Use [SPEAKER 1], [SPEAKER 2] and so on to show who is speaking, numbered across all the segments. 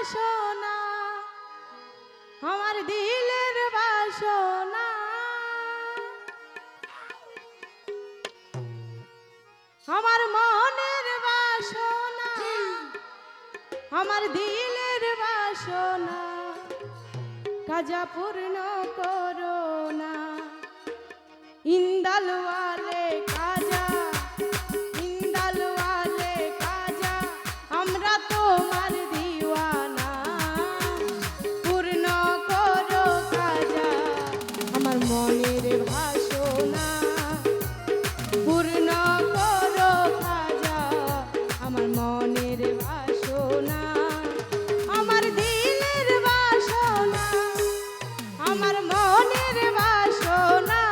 [SPEAKER 1] বাসনা, আমার দিলের বাসনা, আমার মনের বাসনা, আমার দিলের বাসনা, কাজা পূর্ণ করো না। ইন্দালওয়ালে কাজা, ইন্দালওয়ালে কাজা, আমরা তোমার দিওয়ানা, পূর্ণ করো কাজা আমার মনের বাসনা, পূর্ণ করো কাজা আমার মনের বাসনা, আমার দিলের বাসনা, আমার মনের বাসনা,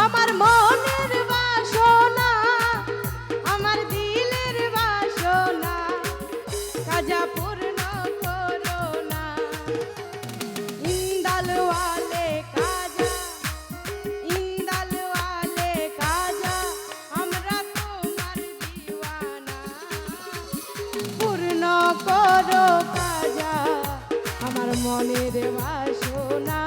[SPEAKER 1] আমার মনের বাসনা, আমার দিলের বাসনা, কাজা পূর্ণ করো না। ইন্দালওয়ালে কাজা, ইন্দালওয়ালে কাজা, আমরা তোমার দিওয়ানা, পূর্ণ করো কাজা আমার মনের বাসনা,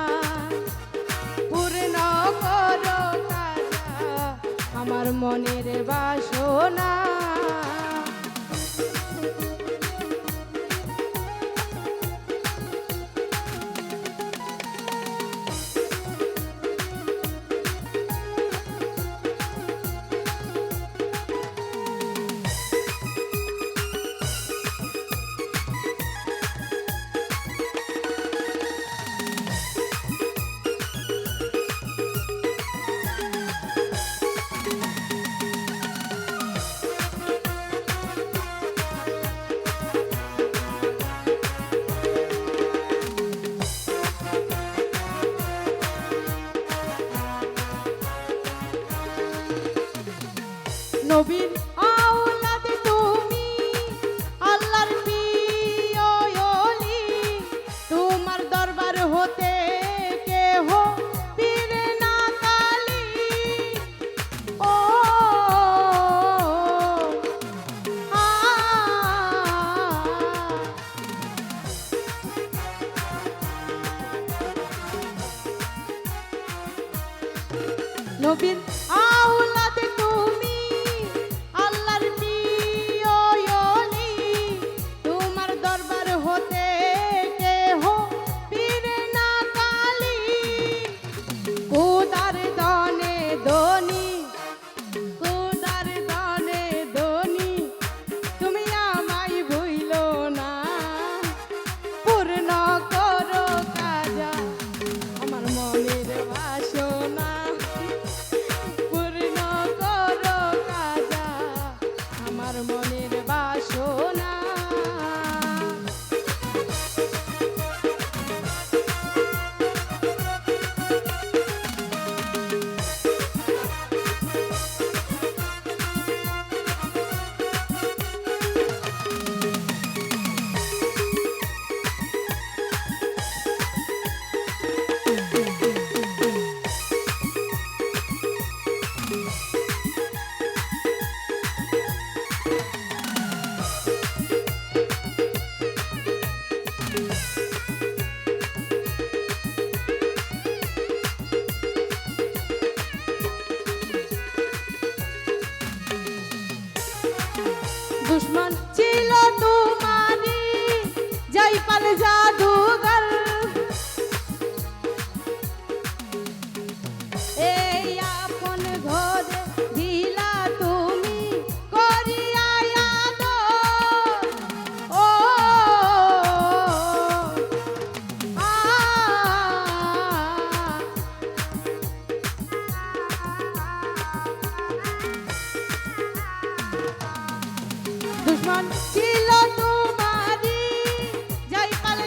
[SPEAKER 1] পূর্ণ করো কাজা আমার মনের বাসনা। নবীর আওলাদ তুমি, আল্লাহর প্রিয় ওলি, তোমার দরবার হতে কেহ ফিরে না খালি। ও নবীর আওলাদ তুমি, আল্লাহর প্রিয় ওলি, তোমার দরবার হতে কেহ ফিরে না খালি। খোদার দানে ধনী, খোদার দানে ধনী, তুমি আমায় ভুইলো না, পূর্ণ করো কাজা আমার মনের বাসনা, পূর্ণ করো কাজা আমার মনের বাসনা। দুশ্মন ছিল তোমারি, যাই পালে জাদুঘর, এই আপন ঘরে দিলা তুমি করিয়া আদর। ও দুশ্মন ছিল তোমারি, যাই পালে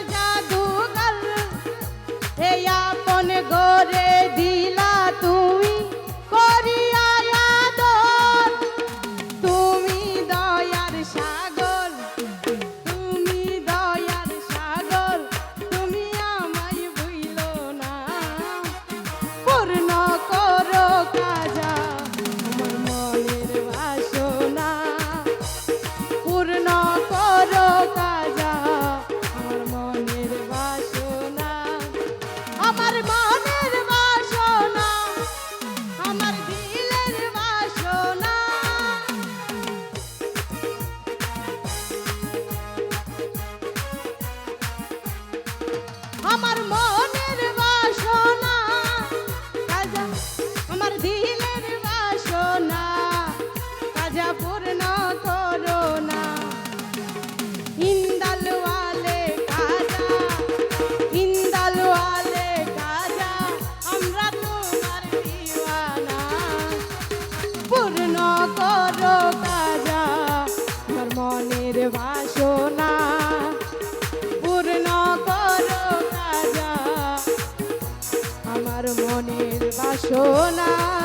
[SPEAKER 1] সোনা